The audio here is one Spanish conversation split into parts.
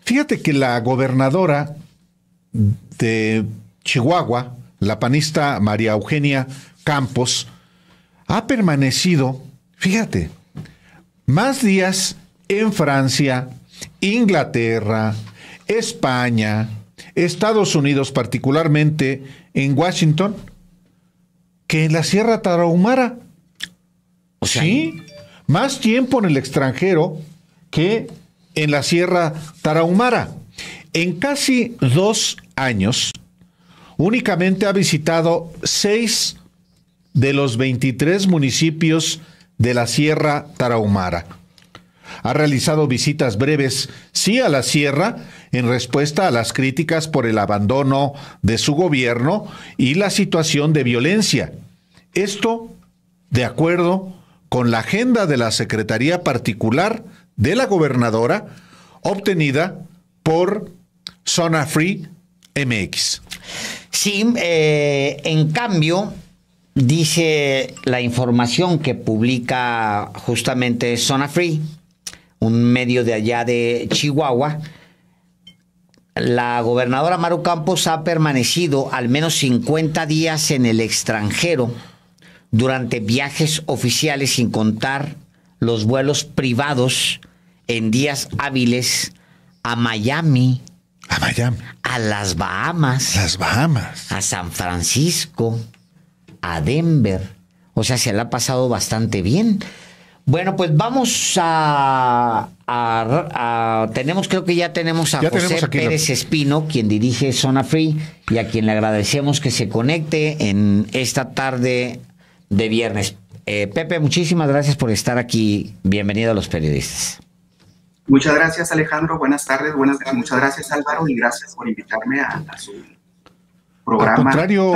Fíjate que la gobernadora de Chihuahua, la panista María Eugenia Campos, ha permanecido, fíjate, más días en Francia, Inglaterra, España, Estados Unidos, particularmente en Washington, que en la Sierra Tarahumara. O sea, sí, más tiempo en el extranjero que en la Sierra Tarahumara. En casi 2 años, únicamente ha visitado 6 de los 23 municipios de la Sierra Tarahumara. Ha realizado visitas breves, sí, a la sierra, en respuesta a las críticas por el abandono de su gobierno y la situación de violencia. Esto, de acuerdo con la agenda de la Secretaría Particular de la Gobernadora, obtenida por Zona Free MX. Sí, en cambio, dice la información que publica justamente Zona Free, un medio de allá de Chihuahua, la gobernadora Maru Campos ha permanecido al menos 50 días en el extranjero durante viajes oficiales, sin contar los vuelos privados en días hábiles a Miami, a las Bahamas, a San Francisco, a Denver. O sea, se la ha pasado bastante bien. Bueno, pues vamos creo que ya tenemos a José Pérez Espino, quien dirige Zona Free, y a quien le agradecemos que se conecte en esta tarde de viernes. Pepe, muchísimas gracias por estar aquí. Bienvenido a Los Periodistas. Muchas gracias, Alejandro. Buenas tardes. Muchas gracias, Álvaro, y gracias por invitarme a su programa. Al contrario,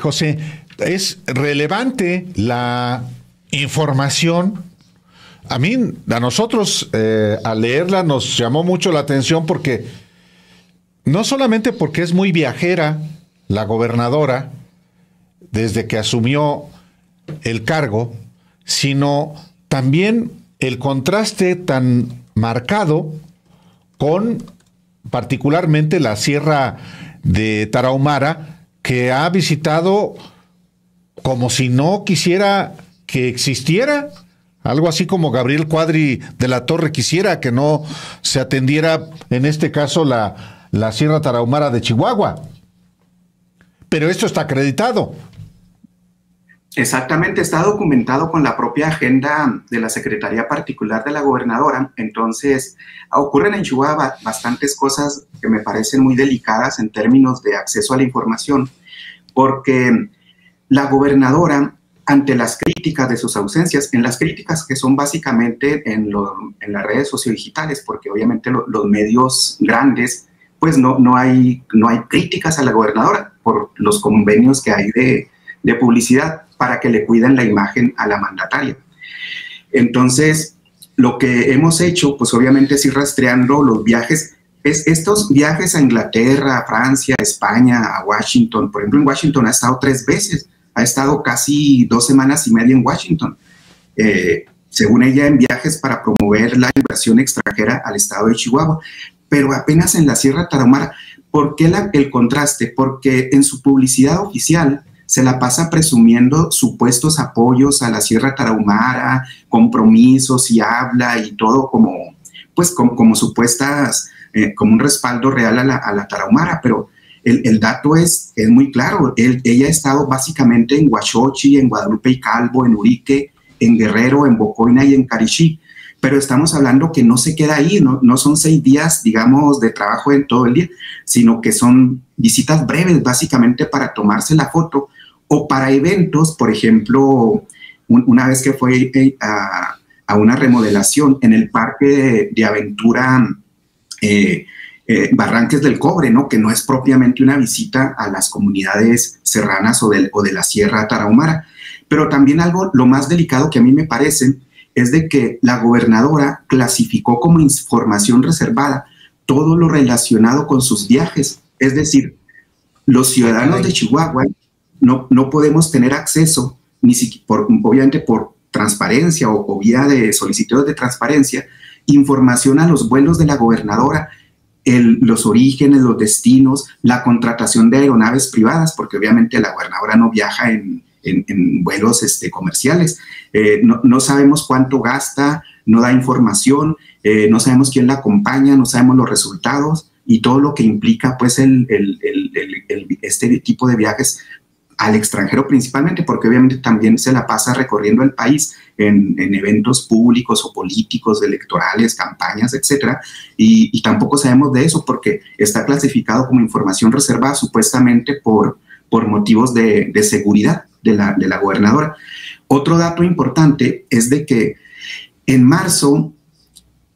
José, es relevante la información. A nosotros, al leerla, nos llamó mucho la atención porque no solamente porque es muy viajera la gobernadora desde que asumió el cargo, sino también el contraste tan marcado con particularmente la Sierra de Tarahumara, que ha visitado como si no quisiera que existiera. Algo así como Gabriel Cuadri de la Torre quisiera que no se atendiera, en este caso, la Sierra Tarahumara de Chihuahua. Pero esto está acreditado. Exactamente, está documentado con la propia agenda de la Secretaría Particular de la Gobernadora. Entonces, ocurren en Chihuahua bastantes cosas que me parecen muy delicadas en términos de acceso a la información, porque la gobernadora, ante las críticas de sus ausencias, en las críticas que son básicamente en las redes sociodigitales, porque obviamente los medios grandes, pues no hay críticas a la gobernadora por los convenios que hay de publicidad para que le cuiden la imagen a la mandataria. Entonces, lo que hemos hecho, pues obviamente es ir rastreando los viajes, estos viajes a Inglaterra, a Francia, a España, a Washington. Por ejemplo, en Washington ha estado 3 veces, ha estado casi 2 semanas y media en Washington, según ella, en viajes para promover la inversión extranjera al estado de Chihuahua, pero apenas en la Sierra Tarahumara. ¿Por qué el contraste? Porque en su publicidad oficial se la pasa presumiendo supuestos apoyos a la Sierra Tarahumara, compromisos, y habla y todo como supuestas, como un respaldo real a la Tarahumara, pero el dato es muy claro. Ella ha estado básicamente en Huachochi, en Guadalupe y Calvo, en Urique, en Guerrero, en Bocoina y en Carichí, pero estamos hablando que no se queda ahí, no son 6 días, digamos, de trabajo en todo el día, sino que son visitas breves, básicamente para tomarse la foto, o para eventos. Por ejemplo, una vez que fue a una remodelación en el parque de aventura Barranques del Cobre, ¿no? Que no es propiamente una visita a las comunidades serranas o de la Sierra Tarahumara. Pero también lo más delicado que a mí me parece es de que la gobernadora clasificó como información reservada todo lo relacionado con sus viajes. Es decir, los ciudadanos de Chihuahua no podemos tener acceso, ni siquiera obviamente por transparencia o vía de solicitudes de transparencia, información a los vuelos de la gobernadora los orígenes, los destinos, la contratación de aeronaves privadas, porque obviamente la gobernadora no viaja en vuelos comerciales. No sabemos cuánto gasta, no da información, no sabemos quién la acompaña, no sabemos los resultados y todo lo que implica pues este tipo de viajes al extranjero principalmente, porque obviamente también se la pasa recorriendo el país en eventos públicos o políticos, electorales, campañas, etcétera, y tampoco sabemos de eso porque está clasificado como información reservada supuestamente por motivos de seguridad de la gobernadora. Otro dato importante es de que en marzo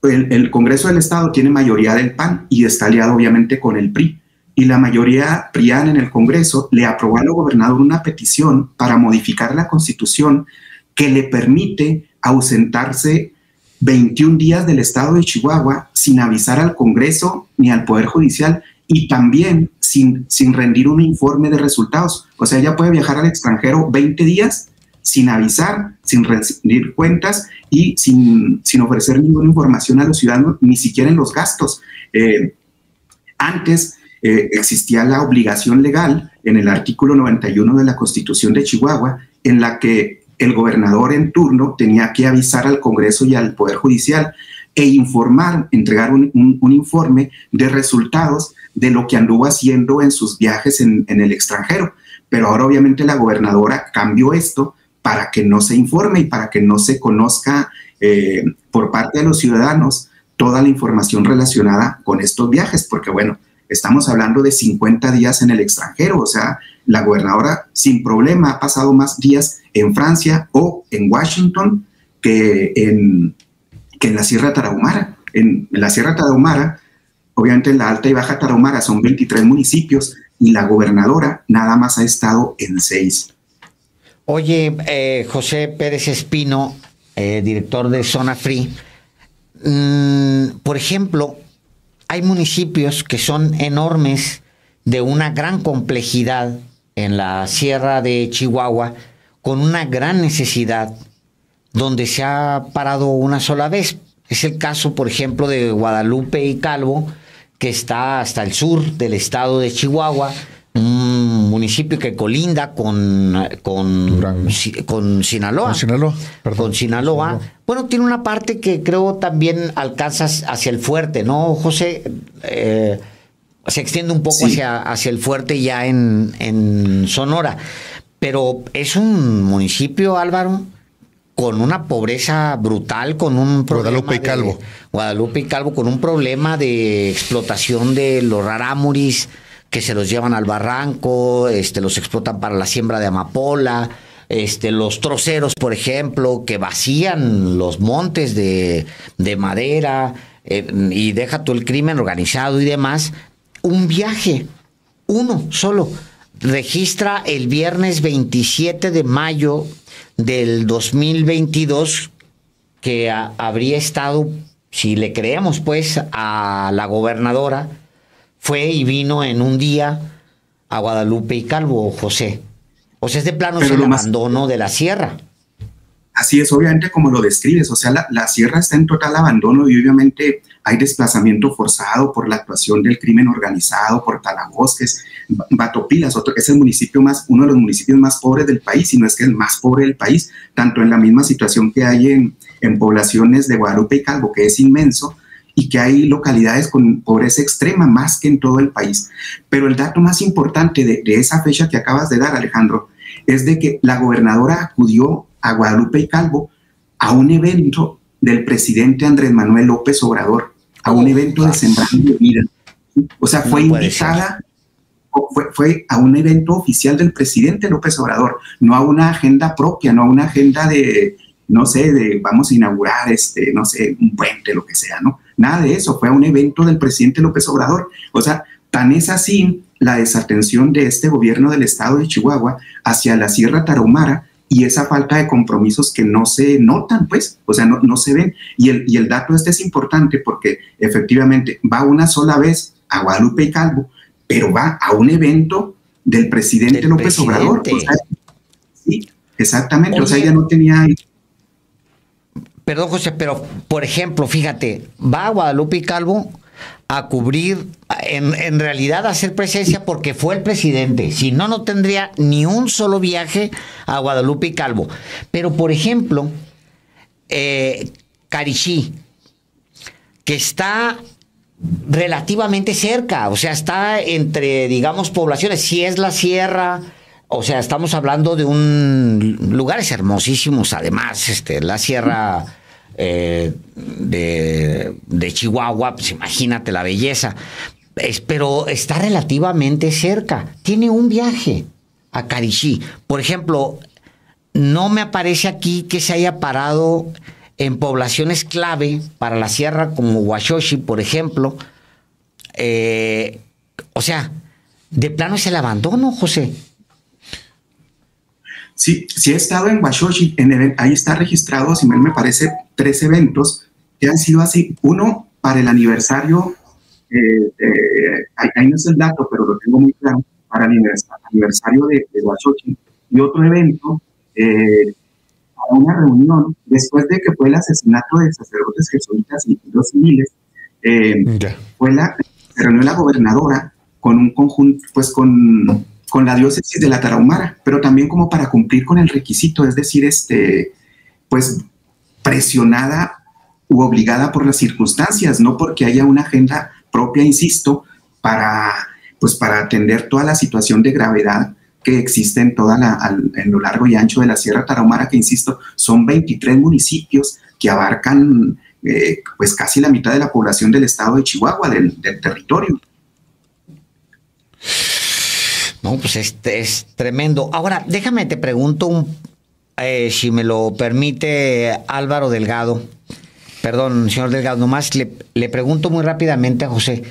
el Congreso del Estado tiene mayoría del PAN y está aliado obviamente con el PRI. Y la mayoría priana en el Congreso le aprobó al gobernador una petición para modificar la Constitución que le permite ausentarse 21 días del estado de Chihuahua sin avisar al Congreso ni al Poder Judicial y también sin rendir un informe de resultados. O sea, ella puede viajar al extranjero 20 días sin avisar, sin rendir cuentas y sin ofrecer ninguna información a los ciudadanos, ni siquiera en los gastos. Antes existía la obligación legal en el artículo 91 de la Constitución de Chihuahua, en la que el gobernador en turno tenía que avisar al Congreso y al Poder Judicial e informar, entregar un informe de resultados de lo que anduvo haciendo en sus viajes en el extranjero. Pero ahora obviamente la gobernadora cambió esto para que no se informe y para que no se conozca por parte de los ciudadanos toda la información relacionada con estos viajes, porque bueno, estamos hablando de 50 días en el extranjero, o sea, la gobernadora sin problema ha pasado más días en Francia o en Washington que en la Sierra Tarahumara. En la Sierra Tarahumara, obviamente en la Alta y Baja Tarahumara son 23 municipios y la gobernadora nada más ha estado en 6. Oye, José Pérez Espino, director de Zona Free, por ejemplo, hay municipios que son enormes, de una gran complejidad en la Sierra de Chihuahua, con una gran necesidad, donde se ha parado una sola vez. Es el caso, por ejemplo, de Guadalupe y Calvo, que está hasta el sur del estado de Chihuahua, un municipio que colinda con Sinaloa. Con Sinaloa. Bueno, tiene una parte que creo también alcanza hacia el fuerte, ¿no, José? Se extiende un poco hacia el fuerte ya en Sonora. Pero es un municipio, Álvaro, con una pobreza brutal, con un problema Guadalupe y Calvo, con un problema de explotación de los rarámuris, que se los llevan al barranco, los explotan para la siembra de amapola, los troceros, por ejemplo, que vacían los montes de madera, y deja todo el crimen organizado y demás. Un viaje, uno solo, registra el viernes 27 de mayo del 2022 que habría estado, si le creemos pues a la gobernadora, fue y vino en un día a Guadalupe y Calvo, José. O sea, es de plano el abandono de la sierra. Así es, obviamente como lo describes, o sea, la sierra está en total abandono y obviamente hay desplazamiento forzado por la actuación del crimen organizado, por Talabosques, Batopilas, es el municipio uno de los municipios más pobres del país, si no es que el más pobre del país, tanto en la misma situación que hay en poblaciones de Guadalupe y Calvo, que es inmenso, y que hay localidades con pobreza extrema más que en todo el país. Pero el dato más importante de esa fecha que acabas de dar, Alejandro, es de que la gobernadora acudió a Guadalupe y Calvo a un evento del presidente Andrés Manuel López Obrador, a un evento de Sembrando Vida. O sea, fue invitada, fue a un evento oficial del presidente López Obrador, no a una agenda propia, no a una agenda de, no sé, de vamos a inaugurar, no sé, un puente, lo que sea, ¿no? Nada de eso, fue a un evento del presidente López Obrador. O sea, tan es así la desatención de este gobierno del estado de Chihuahua hacia la Sierra Tarahumara y esa falta de compromisos que no se notan, pues, o sea, no se ven. Y el dato es importante porque efectivamente va una sola vez a Guadalupe y Calvo, pero va a un evento del presidente López Obrador. O sea, sí, exactamente. Oye, o sea, ella no tenía... Perdón, José, pero por ejemplo, fíjate, va a Guadalupe y Calvo a cubrir, en realidad a hacer presencia porque fue el presidente. Si no, no tendría ni un solo viaje a Guadalupe y Calvo. Pero, por ejemplo, Carichí, que está relativamente cerca, o sea, está entre, digamos, poblaciones, si es la sierra, o sea, estamos hablando de lugares hermosísimos, además, la sierra de Chihuahua, pues imagínate la belleza, pero está relativamente cerca, tiene un viaje a Carichí. Por ejemplo, no me aparece aquí que se haya parado en poblaciones clave para la sierra como Huachochi, por ejemplo. O sea, de plano es el abandono, José. Sí, sí he estado en Huachochi, ahí está registrado, si mal me parece, 3 eventos que han sido así. Uno para el aniversario, ahí no es el dato, pero lo tengo muy claro, para el aniversario de Huachochi, y otro evento para una reunión después de que fue el asesinato de sacerdotes jesuitas y dos civiles. Se reunió la gobernadora con un conjunto, pues con la diócesis de la Tarahumara, pero también como para cumplir con el requisito, es decir, pues presionada u obligada por las circunstancias, no porque haya una agenda propia, insisto, para atender toda la situación de gravedad que existe en lo largo y ancho de la Sierra Tarahumara, que, insisto, son 23 municipios que abarcan pues casi la mitad de la población del estado de Chihuahua, del territorio. No, pues es tremendo. Ahora, déjame te pregunto, si me lo permite Álvaro Delgado, perdón, señor Delgado, nomás le pregunto muy rápidamente a José,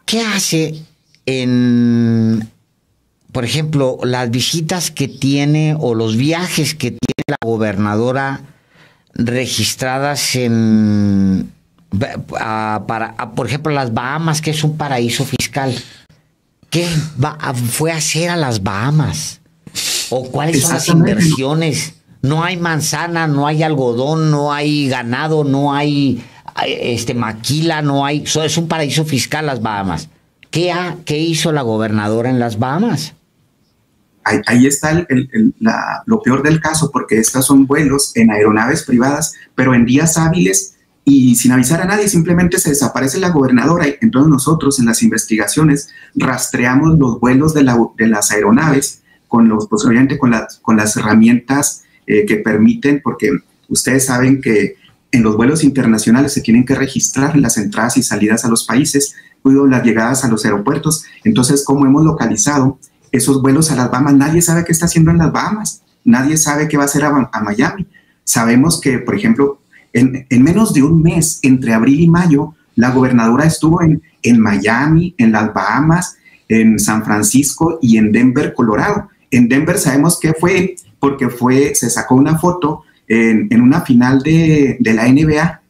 ¿qué hace por ejemplo, las visitas que tiene o los viajes que tiene la gobernadora registradas por ejemplo, las Bahamas, que es un paraíso fiscal? ¿Qué fue a hacer a las Bahamas? ¿O cuáles son las inversiones? No hay manzana, no hay algodón, no hay ganado, no hay maquila, no hay... es un paraíso fiscal las Bahamas. ¿Qué hizo la gobernadora en las Bahamas? Ahí está lo peor del caso, porque estos son vuelos en aeronaves privadas, pero en días hábiles y sin avisar a nadie. Simplemente se desaparece la gobernadora, y entonces nosotros en las investigaciones rastreamos los vuelos de las aeronaves posiblemente con las herramientas que permiten, porque ustedes saben que en los vuelos internacionales se tienen que registrar las entradas y salidas a los países, las llegadas a los aeropuertos. Entonces, ¿cómo hemos localizado esos vuelos a las Bahamas? Nadie sabe qué está haciendo en las Bahamas, nadie sabe qué va a hacer a Miami. Sabemos que, por ejemplo, en menos de un mes, entre abril y mayo, la gobernadora estuvo en Miami, en las Bahamas, en San Francisco y en Denver, Colorado. En Denver sabemos que fue porque se sacó una foto en una final de la NBA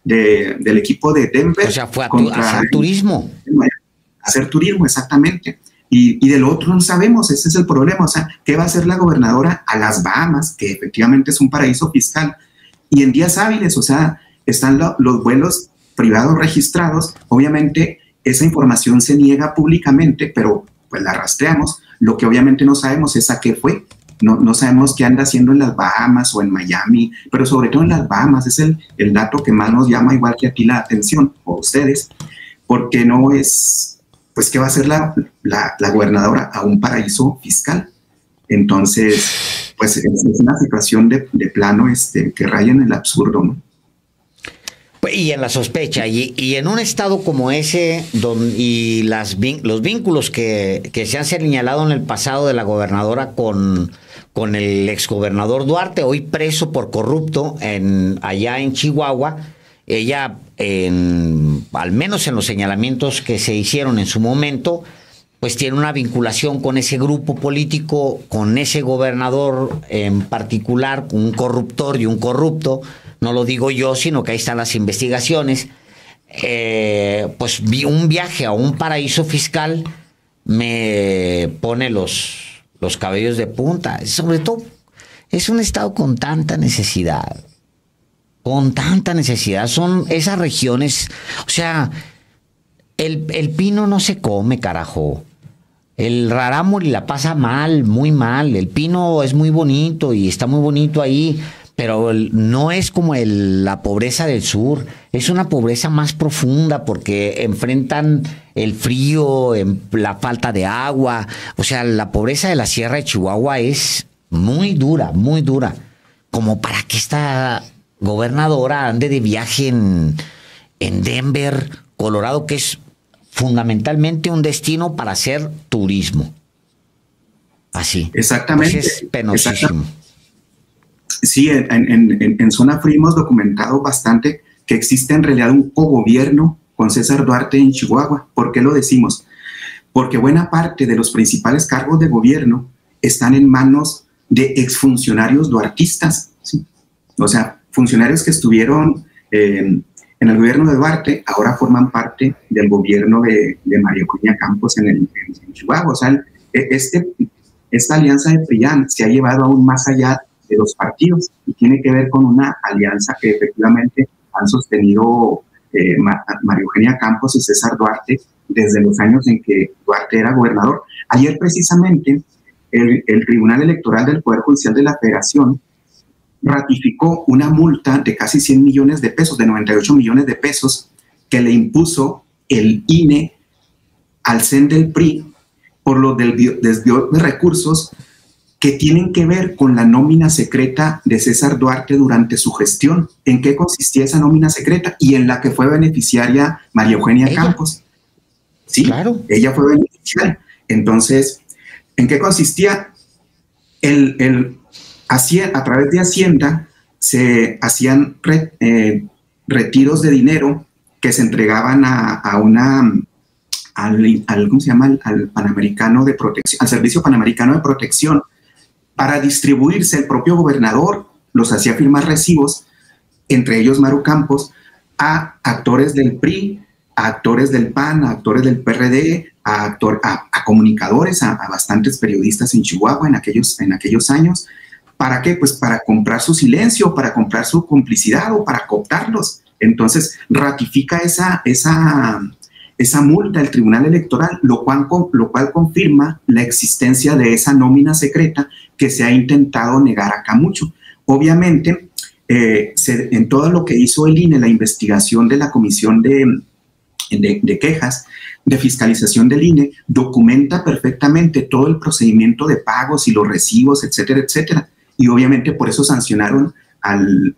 del equipo de Denver. O sea, fue a hacer turismo. A hacer turismo, exactamente. Y del otro no sabemos, ese es el problema. O sea, ¿qué va a hacer la gobernadora a las Bahamas, que efectivamente es un paraíso fiscal? Y en días hábiles, o sea, están los vuelos privados registrados. Obviamente, esa información se niega públicamente, pero pues la rastreamos. Lo que obviamente no sabemos es a qué fue. No sabemos qué anda haciendo en las Bahamas o en Miami, pero sobre todo en las Bahamas. Es el dato que más nos llama, igual que a ti, la atención, o ustedes, porque no es, pues, ¿qué va a hacer la gobernadora a un paraíso fiscal? Entonces, pues es una situación de plano que raya en el absurdo, ¿no? Y en la sospecha, y en un estado como ese, y los vínculos que se han señalado en el pasado de la gobernadora con el exgobernador Duarte, hoy preso por corrupto allá en Chihuahua, ella, al menos en los señalamientos que se hicieron en su momento, pues tiene una vinculación con ese grupo político, con ese gobernador en particular, un corruptor y un corrupto. No lo digo yo, sino que ahí están las investigaciones. Pues un viaje a un paraíso fiscal me pone los cabellos de punta. Sobre todo, es un estado con tanta necesidad. Con tanta necesidad. Son esas regiones, o sea, el pino no se come, carajo. El rarámuri la pasa mal, muy mal. El pino es muy bonito y está muy bonito ahí, pero no es como la pobreza del sur. Es una pobreza más profunda porque enfrentan el frío, la falta de agua. O sea, la pobreza de la Sierra de Chihuahua es muy dura, muy dura. Como para que esta gobernadora ande de viaje en Denver, Colorado, que es fundamentalmente un destino para hacer turismo. Así. Exactamente. Pues es penosísimo. Sí, en Zona Free hemos documentado bastante que existe en realidad un cogobierno con César Duarte en Chihuahua. ¿Por qué lo decimos? Porque buena parte de los principales cargos de gobierno están en manos de exfuncionarios duartistas, ¿sí? O sea, funcionarios que estuvieron en el gobierno de Duarte, ahora forman parte del gobierno de María Eugenia Campos en Chihuahua. O sea, esta alianza de PRIAN se ha llevado aún más allá de los partidos y tiene que ver con una alianza que efectivamente han sostenido María Eugenia Campos y César Duarte desde los años en que Duarte era gobernador. Ayer precisamente el Tribunal Electoral del Poder Judicial de la Federación ratificó una multa de casi 100 millones de pesos, de 98 millones de pesos, que le impuso el INE al CEN del PRI por los desvío de recursos que tienen que ver con la nómina secreta de César Duarte durante su gestión. ¿En qué consistía esa nómina secreta? Y en la que fue beneficiaria María Eugenia Campos. Sí, claro. Ella fue beneficiaria. Entonces, ¿en qué consistía? A través de Hacienda se hacían retiros de dinero que se entregaban ¿cómo se llama? Al Panamericano de Protección, al Servicio Panamericano de Protección, para distribuirse. El propio gobernador los hacía firmar recibos, entre ellos Maru Campos, a actores del PRI, a actores del PAN, a actores del PRD, a comunicadores, a bastantes periodistas en Chihuahua en aquellos años. ¿Para qué? Pues para comprar su silencio, para comprar su complicidad o para cooptarlos. Entonces ratifica esa multa el Tribunal Electoral, lo cual confirma la existencia de esa nómina secreta que se ha intentado negar acá mucho. Obviamente, en todo lo que hizo el INE, la investigación de la Comisión de Quejas, de fiscalización del INE, documenta perfectamente todo el procedimiento de pagos y los recibos, etcétera, etcétera. Y obviamente por eso sancionaron al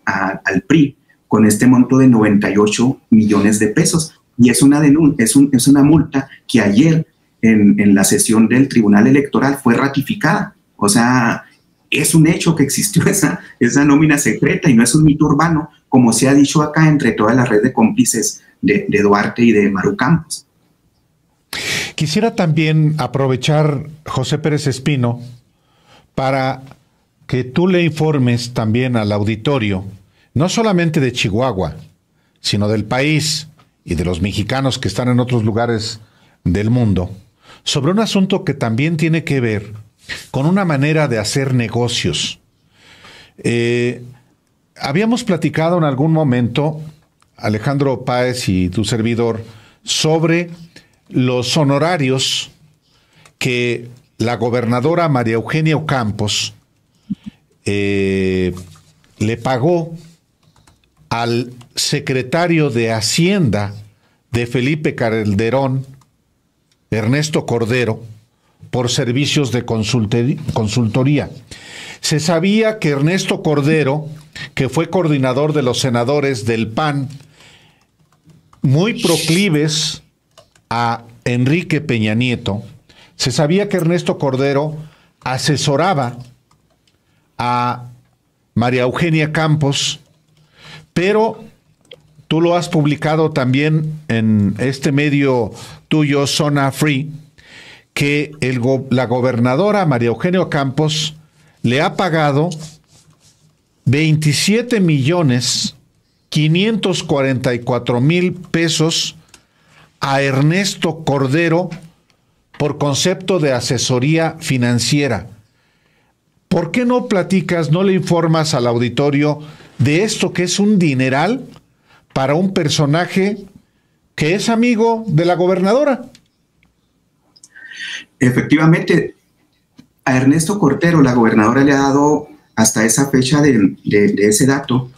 PRI con este monto de 98 millones de pesos. Y es una multa que ayer en la sesión del Tribunal Electoral fue ratificada. O sea, es un hecho que existió esa nómina secreta y no es un mito urbano, como se ha dicho acá entre toda la red de cómplices de Duarte y de Maru Campos. Quisiera también aprovechar, José Pérez Espino, para que tú le informes también al auditorio, no solamente de Chihuahua, sino del país y de los mexicanos que están en otros lugares del mundo, sobre un asunto que también tiene que ver con una manera de hacer negocios. Habíamos platicado en algún momento, Alejandro Páez y tu servidor, sobre los honorarios que la gobernadora María Eugenia Campos le pagó al secretario de Hacienda de Felipe Calderón, Ernesto Cordero, por servicios de consultoría. Se sabía que Ernesto Cordero, que fue coordinador de los senadores del PAN, muy proclives a Enrique Peña Nieto, se sabía que Ernesto Cordero asesoraba a María Eugenia Campos, pero tú lo has publicado también en este medio tuyo, Zona Free, que la gobernadora María Eugenia Campos le ha pagado 27,544,000 pesos a Ernesto Cordero por concepto de asesoría financiera. ¿Por qué no platicas, no le informas al auditorio de esto que es un dineral para un personaje que es amigo de la gobernadora. Efectivamente, a Ernesto Cordero, la gobernadora le ha dado hasta esa fecha de ese dato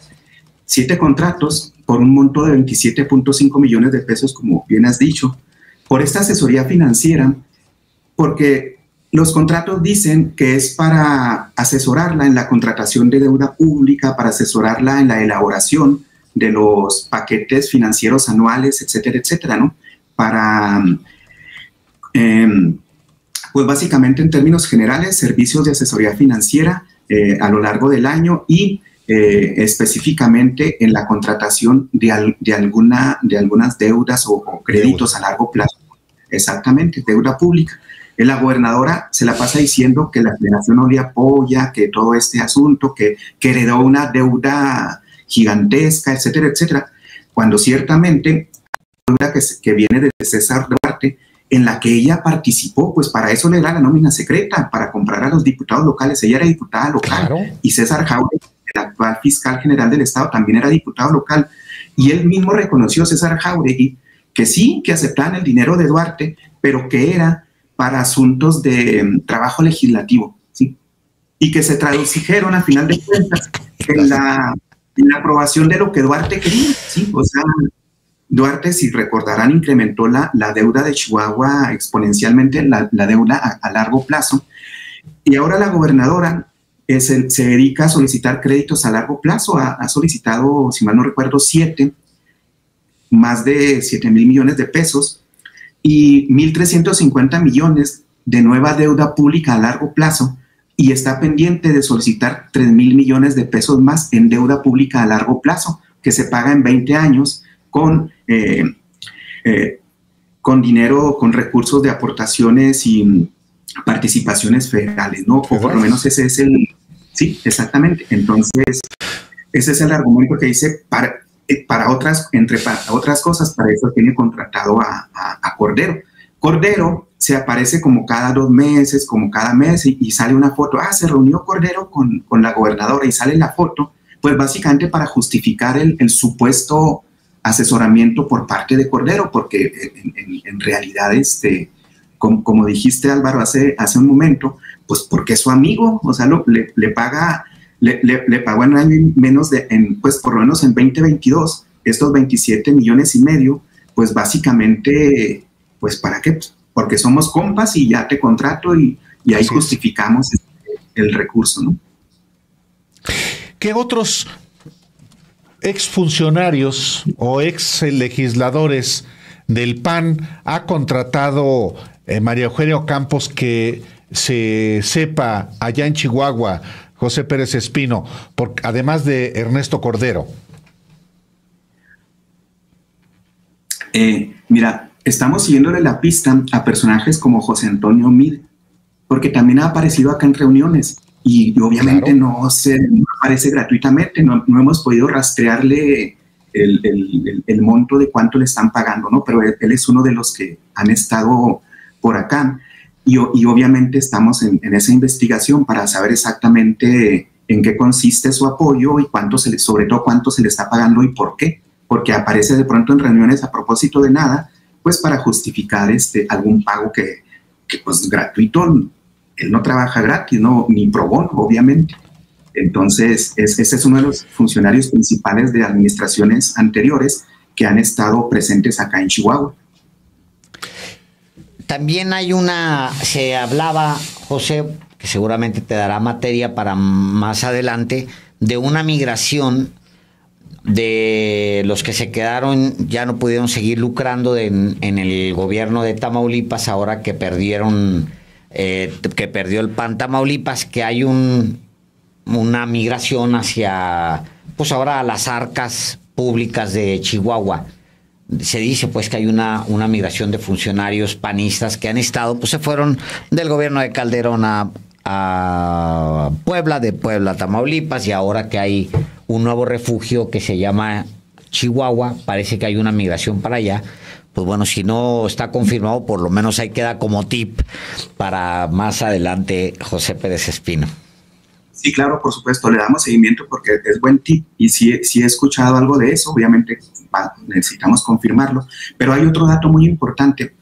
7 contratos por un monto de 27.5 millones de pesos, como bien has dicho, por esta asesoría financiera, porque los contratos dicen que es para asesorarla en la contratación de deuda pública, para asesorarla en la elaboración de los paquetes financieros anuales, etcétera, etcétera, ¿no? Para, pues básicamente en términos generales, servicios de asesoría financiera a lo largo del año y específicamente en la contratación de algunas deudas o créditos a largo plazo. Exactamente, deuda pública. La gobernadora se la pasa diciendo que la federación no le apoya, que todo este asunto, que heredó una deuda gigantesca, etcétera, etcétera, cuando ciertamente la deuda que viene de César Duarte, en la que ella participó, pues para eso le da la nómina secreta, para comprar a los diputados locales. Ella era diputada local, claro. Y César Jauregui, el actual fiscal general del Estado, también era diputado local. Y él mismo reconoció, César Jauregui, que sí, que aceptaban el dinero de Duarte, pero que era para asuntos de trabajo legislativo, ¿sí? Y que se tradujeron, a final de cuentas, en la aprobación de lo que Duarte quería, ¿sí? O sea, Duarte, si recordarán, incrementó la deuda de Chihuahua exponencialmente, la deuda a largo plazo, y ahora la gobernadora se dedica a solicitar créditos a largo plazo. Ha solicitado, si mal no recuerdo, más de 7,000 millones de pesos y 1,350 millones de nueva deuda pública a largo plazo, y está pendiente de solicitar 3,000 millones de pesos más en deuda pública a largo plazo, que se paga en 20 años con dinero, con recursos de aportaciones y participaciones federales, ¿no? O por lo menos ese es sí, exactamente. Entonces, ese es el argumento que dice, para otras cosas, para eso tiene contratado a Cordero. Cordero se aparece como cada 2 meses, como cada mes, y sale una foto. Se reunió Cordero con la gobernadora, y sale la foto, pues básicamente para justificar el supuesto asesoramiento por parte de Cordero, porque en realidad, como dijiste, Álvaro, hace un momento, pues porque es su amigo, o sea, le pagó en año menos pues por lo menos en 2022, estos 27,5 millones, pues básicamente, pues ¿para qué? Porque somos compas y ya te contrato y ahí justificamos el recurso, ¿no? ¿Qué otros exfuncionarios o ex legisladores del PAN ha contratado María Eugenia Campos, que se sepa allá en Chihuahua, José Pérez Espino, además de Ernesto Cordero? Mira, estamos siguiéndole la pista a personajes como José Antonio Mid, porque también ha aparecido acá en reuniones y obviamente claro, no aparece gratuitamente, no hemos podido rastrearle el monto de cuánto le están pagando, ¿no? Pero él es uno de los que han estado por acá. Y obviamente estamos en esa investigación para saber exactamente en qué consiste su apoyo y sobre todo cuánto se le está pagando y por qué. Porque aparece de pronto en reuniones a propósito de nada, pues para justificar algún pago que pues gratuito. Él no trabaja gratis, no, ni pro bono, obviamente. Entonces, ese es uno de los funcionarios principales de administraciones anteriores que han estado presentes acá en Chihuahua. También se hablaba, José, que seguramente te dará materia para más adelante, de una migración de los que se quedaron, ya no pudieron seguir lucrando en el gobierno de Tamaulipas, ahora que perdió el PAN Tamaulipas, que hay una migración hacia, pues ahora a las arcas públicas de Chihuahua. Se dice pues que hay una migración de funcionarios panistas que han estado, pues se fueron del gobierno de Calderón a Puebla, de Puebla a Tamaulipas, y ahora que hay un nuevo refugio que se llama Chihuahua, parece que hay una migración para allá. Pues bueno, si no está confirmado, por lo menos ahí queda como tip para más adelante, José Pérez Espino. Sí, claro, por supuesto, le damos seguimiento porque es buen tip y sí he escuchado algo de eso, obviamente necesitamos confirmarlo, pero hay otro dato muy importante.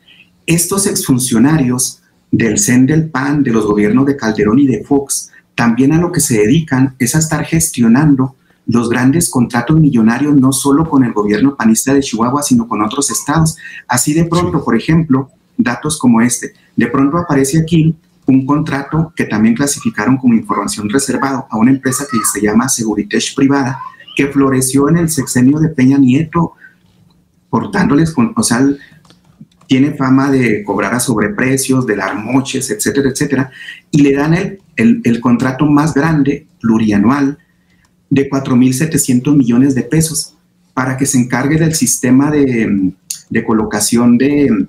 Estos exfuncionarios del CEN, del PAN, de los gobiernos de Calderón y de Fox, también a lo que se dedican es a estar gestionando los grandes contratos millonarios, no solo con el gobierno panista de Chihuahua, sino con otros estados. Así de pronto, por ejemplo, datos como este, de pronto aparece aquí un contrato que también clasificaron como información reservada a una empresa que se llama Seguritech Privada, que floreció en el sexenio de Peña Nieto, portándoles, o sea, tiene fama de cobrar a sobreprecios, de dar moches, etcétera, etcétera, y le dan el contrato más grande, plurianual, de 4.700 millones de pesos, para que se encargue del sistema de colocación de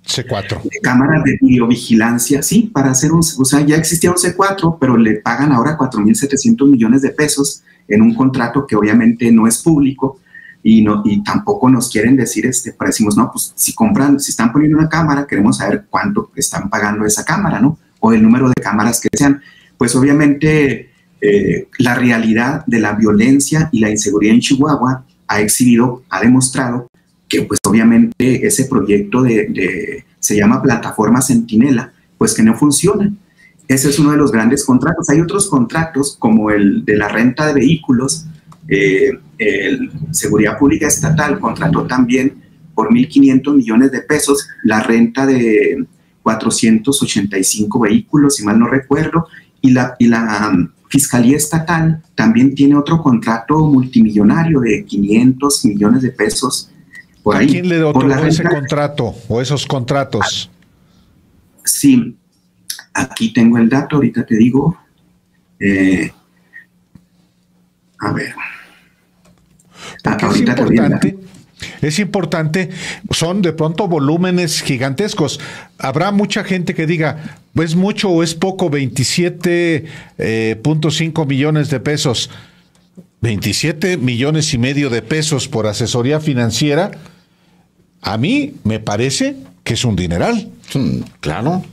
C4. De cámaras de videovigilancia, sí, para hacer o sea, ya existía un C4, pero le pagan ahora 4.700 millones de pesos en un contrato que obviamente no es público y tampoco nos quieren decir, pero decimos, no, pues si están poniendo una cámara, queremos saber cuánto están pagando esa cámara, ¿no? O el número de cámaras que sean. Pues obviamente la realidad de la violencia y la inseguridad en Chihuahua ha demostrado que pues obviamente ese proyecto se llama Plataforma Centinela, pues que no funciona. Ese es uno de los grandes contratos. Hay otros contratos como el de la renta de vehículos. El Seguridad Pública Estatal contrató también por 1.500 millones de pesos la renta de 485 vehículos, si mal no recuerdo, y la Fiscalía Estatal también tiene otro contrato multimillonario de 500 millones de pesos. ¿A quién le otorgó ese contrato o esos contratos? Sí, aquí tengo el dato, ahorita te digo. A ver. Porque es importante, son de pronto volúmenes gigantescos. Habrá mucha gente que diga, ¿es mucho o es poco? 27.5 millones de pesos. 27 millones y medio de pesos por asesoría financiera. A mí me parece que es un dineral. Claro.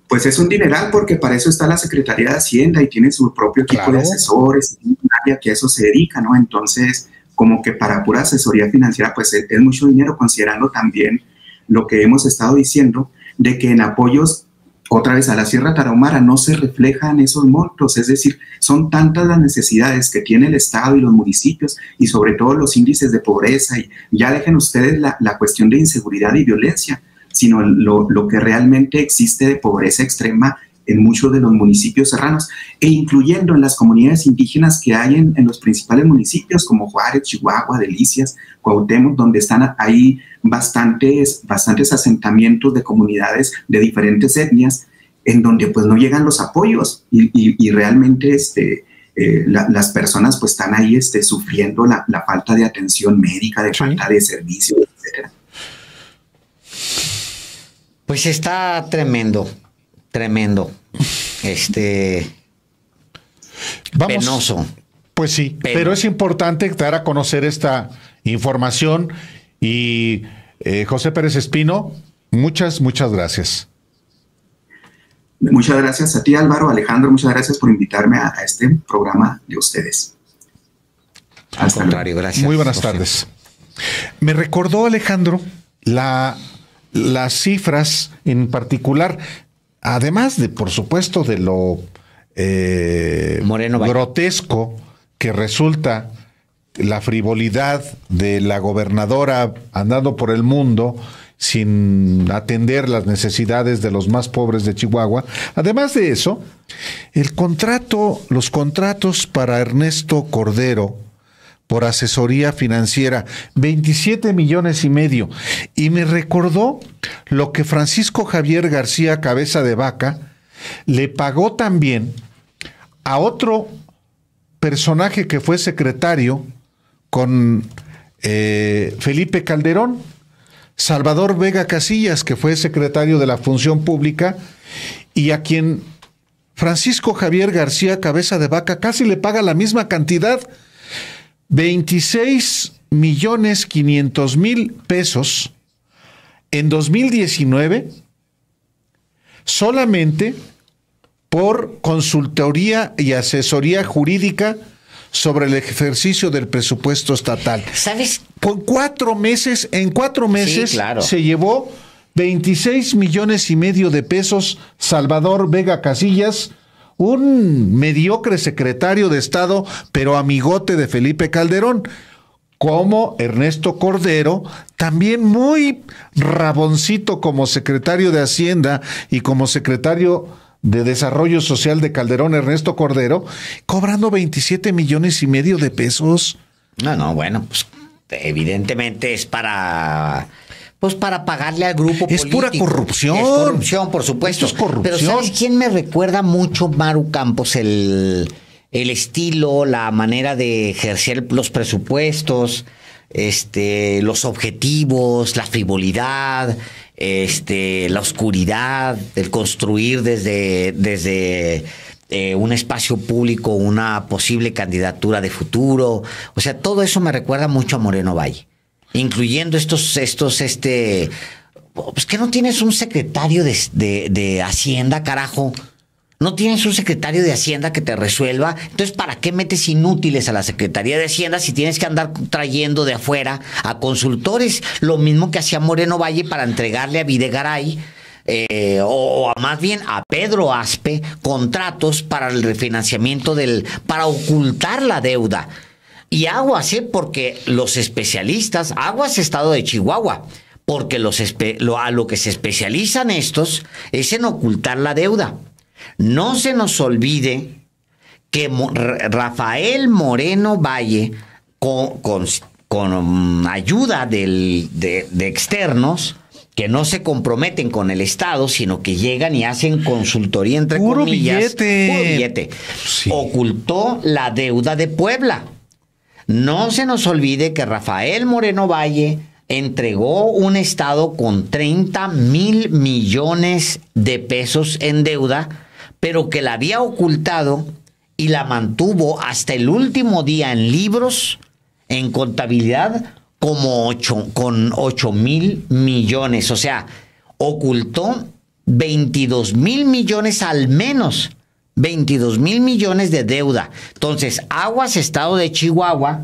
Pues es un dineral porque para eso está la Secretaría de Hacienda y tiene su propio equipo de asesores, un área que a eso se dedica, ¿no? Entonces, como que para pura asesoría financiera, pues es mucho dinero, considerando también lo que hemos estado diciendo, de que en apoyos, otra vez a la Sierra Tarahumara, no se reflejan esos montos. Es decir, son tantas las necesidades que tiene el Estado y los municipios, y sobre todo los índices de pobreza, y ya dejen ustedes la cuestión de inseguridad y violencia, sino lo que realmente existe de pobreza extrema en muchos de los municipios serranos, e incluyendo en las comunidades indígenas que hay en los principales municipios como Juárez, Chihuahua, Delicias, Cuauhtémoc, donde están ahí bastantes asentamientos de comunidades de diferentes etnias, en donde pues no llegan los apoyos y realmente las personas pues están ahí sufriendo la falta de atención médica, de falta de servicios, etcétera. Pues está tremendo. Penoso. Pues sí, pero es importante dar a conocer esta información y José Pérez Espino, muchas gracias. Muchas gracias a ti, Álvaro, Alejandro, muchas gracias por invitarme a este programa de ustedes. Al contrario, gracias. Muy buenas tardes. Me recordó, Alejandro, las cifras en particular, además de, por supuesto, de lo grotesco que resulta la frivolidad de la gobernadora andando por el mundo sin atender las necesidades de los más pobres de Chihuahua. Además de eso, los contratos para Ernesto Cordero por asesoría financiera, 27 millones y medio. Y me recordó lo que Francisco Javier García Cabeza de Vaca le pagó también a otro personaje que fue secretario con Felipe Calderón, Salvador Vega Casillas, que fue secretario de la Función Pública, y a quien Francisco Javier García Cabeza de Vaca casi le paga la misma cantidad, 26.500.000 pesos en 2019, solamente por consultoría y asesoría jurídica sobre el ejercicio del presupuesto estatal. ¿Sabes? En 4 meses, Sí, claro. se llevó 26 millones y medio de pesos Salvador Vega Casillas, un mediocre secretario de Estado, pero amigote de Felipe Calderón, como Ernesto Cordero, también muy raboncito como secretario de Hacienda y como secretario de Desarrollo Social de Calderón, Ernesto Cordero, cobrando 27 millones y medio de pesos. No, bueno, pues evidentemente es para pagarle al grupo es político. Pura corrupción. Es corrupción, por supuesto. Esto es corrupción. Pero ¿sabes quién me recuerda mucho, Maru Campos? El estilo, la manera de ejercer los presupuestos, los objetivos, la frivolidad, la oscuridad, el construir desde un espacio público una posible candidatura de futuro. O sea, todo eso me recuerda mucho a Moreno Valle, incluyendo pues que no tienes un secretario de Hacienda, carajo. No tienes un secretario de Hacienda que te resuelva. Entonces, ¿para qué metes inútiles a la Secretaría de Hacienda si tienes que andar trayendo de afuera a consultores? Lo mismo que hacía Moreno Valle para entregarle a Videgaray, o más bien a Pedro Aspe, contratos para el refinanciamiento para ocultar la deuda. Y aguas, porque los especialistas, aguas Estado de Chihuahua, porque a lo que se especializan estos es en ocultar la deuda. No se nos olvide que Rafael Moreno Valle, con ayuda de externos, que no se comprometen con el Estado, sino que llegan y hacen consultoría, entre puro comillas, billete. Puro billete. Sí. Ocultó la deuda de Puebla. No se nos olvide que Rafael Moreno Valle entregó un Estado con 30,000 millones de pesos en deuda, pero que la había ocultado y la mantuvo hasta el último día en libros, en contabilidad, con 8,000 millones. O sea, ocultó 22,000 millones al menos. 22,000 millones de deuda. Entonces, aguas Estado de Chihuahua,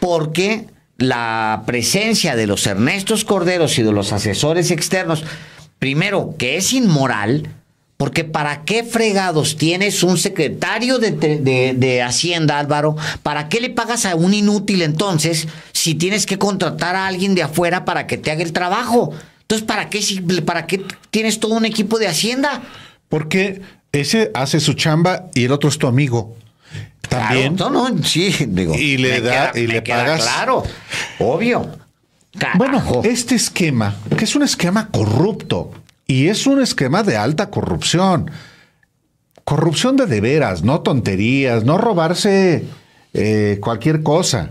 porque la presencia de los Ernestos Corderos y de los asesores externos, primero, que es inmoral, porque ¿para qué fregados tienes un secretario de Hacienda, Álvaro? ¿Para qué le pagas a un inútil entonces si tienes que contratar a alguien de afuera para que te haga el trabajo? Entonces, ¿para qué tienes todo un equipo de Hacienda? Porque ese hace su chamba y el otro es tu amigo. También. Claro, no, sí, digo. Y le pagas. Claro, obvio. Carajo. Bueno, este esquema, que es un esquema corrupto y es un esquema de alta corrupción. Corrupción de veras, no tonterías, no robarse cualquier cosa.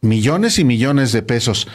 Millones y millones de pesos.